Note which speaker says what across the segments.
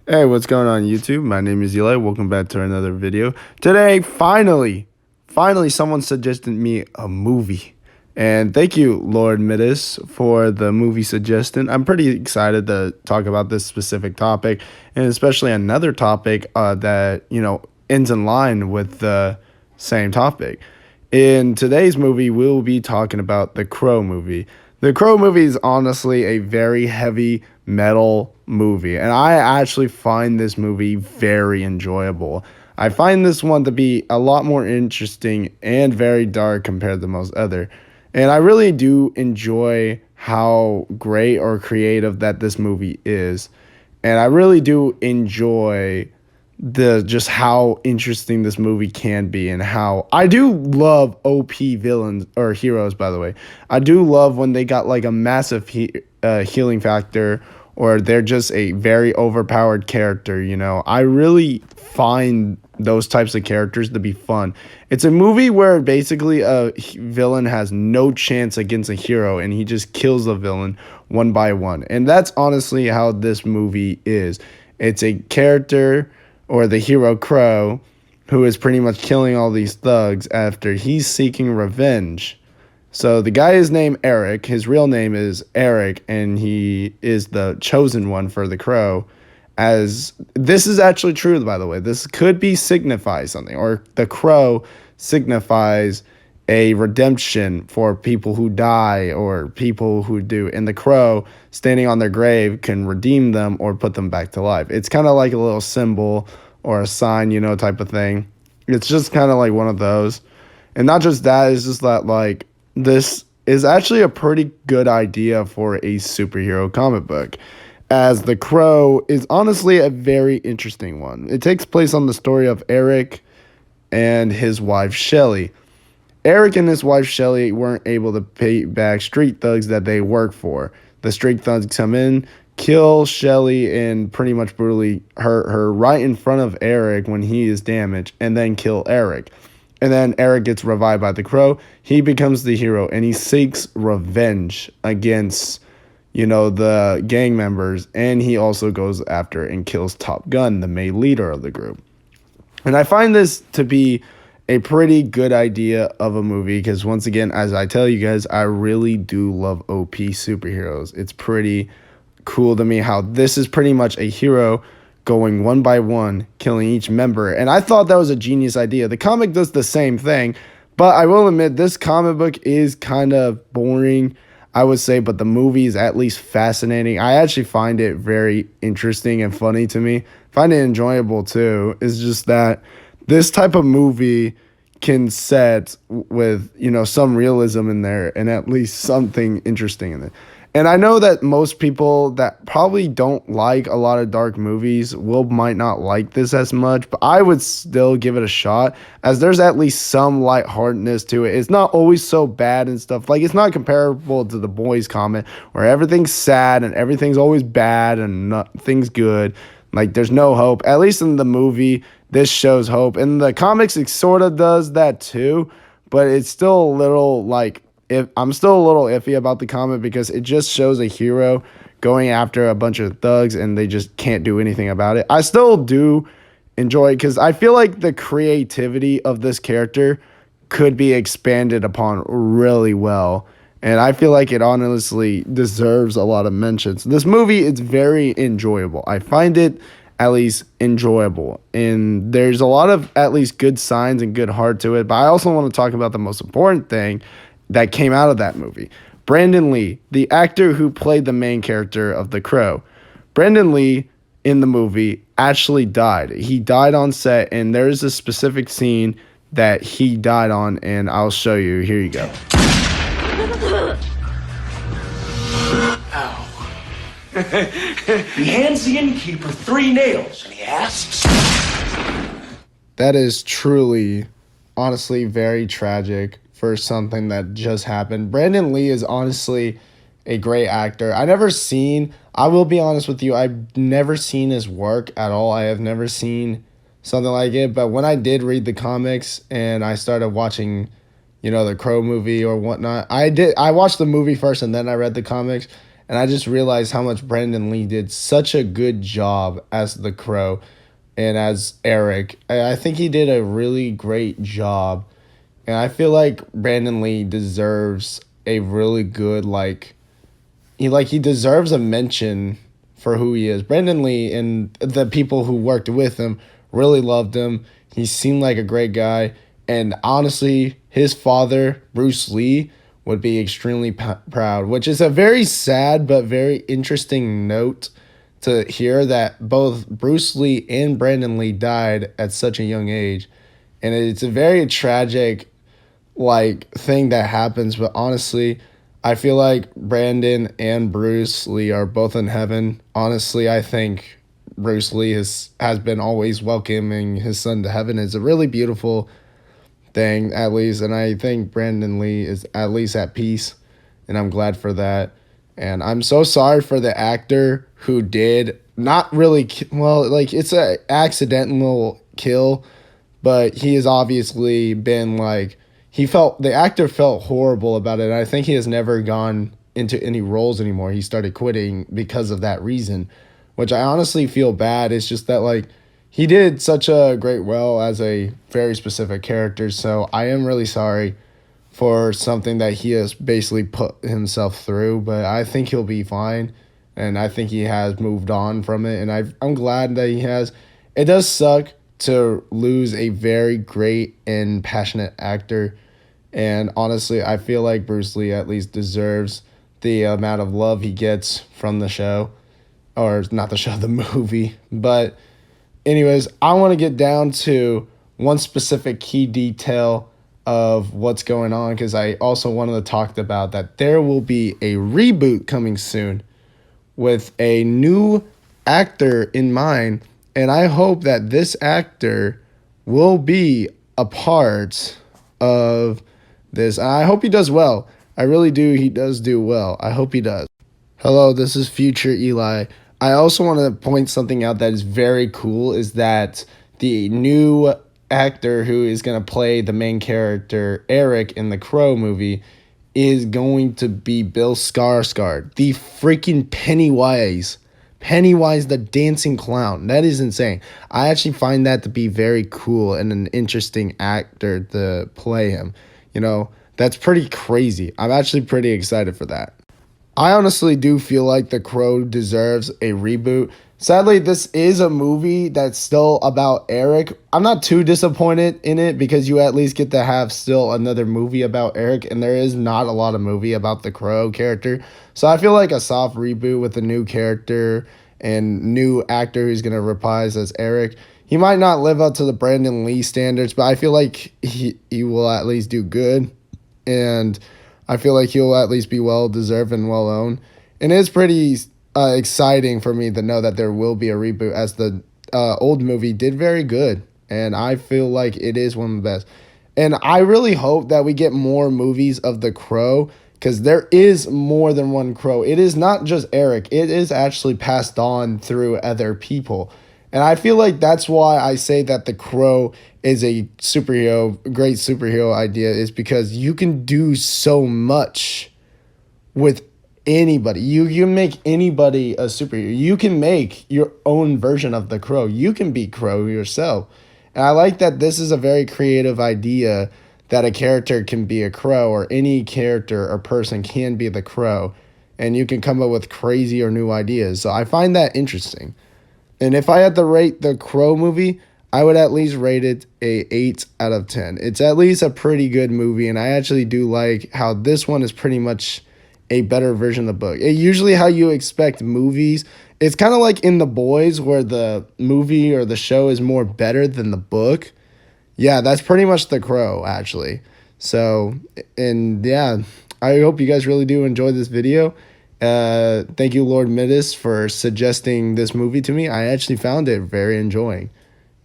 Speaker 1: Hey, what's going on YouTube? My name is Eli. Welcome back to another video. Today, finally someone suggested me a movie. And thank you, Lord Midas, for the movie suggestion. I'm pretty excited to talk about this specific topic, and especially another topic that, ends in line with the same topic. In today's movie, we'll be talking about the Crow movie. The Crow movie is honestly a very heavy metal movie, and I actually find this movie very enjoyable. I find this one to be a lot more interesting and very dark compared to most other. And I really do enjoy how great or creative that this movie is. And I really do enjoy the just how interesting this movie can be, and how I do love OP villains or heroes, by the way. I do love when they got like a massive healing factor, or they're just a very overpowered character, I really find those types of characters to be fun. It's a movie where basically a villain has no chance against a hero, and he just kills the villain one by one. And that's honestly how this movie is. It's a character, or the hero Crow, who is pretty much killing all these thugs after he's seeking revenge. So the guy is named Eric. His real name is Eric, and he is the chosen one for the Crow. As this is actually true, by the way. This could be signify something, or the Crow signifies a redemption for people who die or people who do. And the Crow standing on their grave can redeem them or put them back to life. It's kind of like a little symbol or a sign, type of thing. It's just kind of like one of those. And not just that, it's just that, like, this is actually a pretty good idea for a superhero comic book, as the Crow is honestly a very interesting one. It takes place on the story of Eric and his wife Shelly. Eric and his wife Shelly weren't able to pay back street thugs that they work for. The street thugs come in, kill Shelly, and pretty much brutally hurt her right in front of Eric when he is damaged, and then kill Eric. And then Eric gets revived by the Crow. He becomes the hero, and he seeks revenge against, the gang members. And he also goes after and kills Top Gun, the main leader of the group. And I find this to be a pretty good idea of a movie, because once again, as I tell you guys, I really do love OP superheroes. It's pretty cool to me how this is pretty much a hero going one by one, killing each member. And I thought that was a genius idea. The comic does the same thing, but I will admit this comic book is kind of boring, I would say, but the movie is at least fascinating. I actually find it very interesting and funny to me. Find it enjoyable too. It's just that this type of movie can set with, some realism in there, and at least something interesting in it. And I know that most people that probably don't like a lot of dark movies might not like this as much, but I would still give it a shot, as there's at least some lightheartedness to it. It's not always so bad and stuff. Like, it's not comparable to the Boys comic, where everything's sad and everything's always bad and nothing's good. Like, there's no hope. At least in the movie, this shows hope. In the comics, it sort of does that too, but it's still a little, like, I'm still a little iffy about the comic, because it just shows a hero going after a bunch of thugs and they just can't do anything about it. I still do enjoy it, because I feel like the creativity of this character could be expanded upon really well. And I feel like it honestly deserves a lot of mentions. This movie is very enjoyable. I find it at least enjoyable. And there's a lot of at least good signs and good heart to it. But I also want to talk about the most important thing that came out of that movie. Brandon Lee, the actor who played the main character of The Crow. Brandon Lee in the movie actually died. He died on set, and there's a specific scene that he died on, and I'll show you. Here you go.
Speaker 2: Ow. He hands the innkeeper 3 nails, and he asks...
Speaker 1: That is truly, honestly, very tragic for something that just happened. Brandon Lee is honestly a great actor. I will be honest with you, I've never seen his work at all. I have never seen something like it. But when I did read the comics and I started watching, the Crow movie or whatnot, I watched the movie first and then I read the comics. And I just realized how much Brandon Lee did such a good job as the Crow and as Eric. I think he did a really great job. And I feel like Brandon Lee deserves a really good, he deserves a mention for who he is. Brandon Lee and the people who worked with him really loved him. He seemed like a great guy. And honestly, his father, Bruce Lee, would be extremely proud, which is a very sad but very interesting note to hear that both Bruce Lee and Brandon Lee died at such a young age. And it's a very tragic thing that happens, but honestly, I feel like Brandon and Bruce Lee are both in heaven. Honestly, I think Bruce Lee has been always welcoming his son to heaven. It's a really beautiful thing, at least, and I think Brandon Lee is at least at peace, and I'm glad for that. And I'm so sorry for the actor who did not really it's a accidental kill, but he has obviously been the actor felt horrible about it. And I think he has never gone into any roles anymore. He started quitting because of that reason, which I honestly feel bad. It's just that he did such a great as a very specific character. So I am really sorry for something that he has basically put himself through, but I think he'll be fine. And I think he has moved on from it. And I'm glad that he has. It does suck to lose a very great and passionate actor. And honestly, I feel like Bruce Lee at least deserves the amount of love he gets from the show. Or not the show, the movie. But anyways, I want to get down to one specific key detail of what's going on, because I also wanted to talk about that there will be a reboot coming soon with a new actor in mind. And I hope that this actor will be a part of this. I hope he does well. I really do. He does do well. I hope he does. Hello, this is Future Eli. I also want to point something out that is very cool, is that the new actor who is going to play the main character, Eric, in the Crow movie is going to be Bill Skarsgård, the freaking Pennywise. Pennywise the dancing clown. That is insane. I actually find that to be very cool and an interesting actor to play him. That's pretty crazy. I'm actually pretty excited for that. I honestly do feel like The Crow deserves a reboot. Sadly, this is a movie that's still about Eric. I'm not too disappointed in it because you at least get to have still another movie about Eric, and there is not a lot of movie about the Crow character. So I feel like a soft reboot with a new character and new actor who's going to reprise as Eric. He might not live up to the Brandon Lee standards, but I feel like he will at least do good. And I feel like he'll at least be well-deserved and well-owned. And it's pretty exciting for me to know that there will be a reboot, as the old movie did very good. And I feel like it is one of the best. And I really hope that we get more movies of The Crow, because there is more than one Crow. It is not just Eric. It is actually passed on through other people. And I feel like that's why I say that The Crow is a great superhero idea, is because you can do so much with anybody. You can make anybody a superhero. You can make your own version of the Crow. You can be Crow yourself. And I like that this is a very creative idea, that a character can be a Crow, or any character or person can be the Crow, and you can come up with crazy or new ideas. So I find that interesting. And if I had to rate the Crow movie, I would at least rate it a 8 out of 10. It's at least a pretty good movie, and I actually do like how this one is pretty much a better version of the book. Usually how you expect movies, it's kind of like in The Boys, where the movie or the show is more better than the book. Yeah, that's pretty much The Crow, actually. So, and yeah, I hope you guys really do enjoy this video. Thank you, Lord Midas, for suggesting this movie to me. I actually found it very enjoying.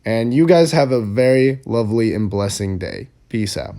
Speaker 1: And you guys have a very lovely and blessing day. Peace out.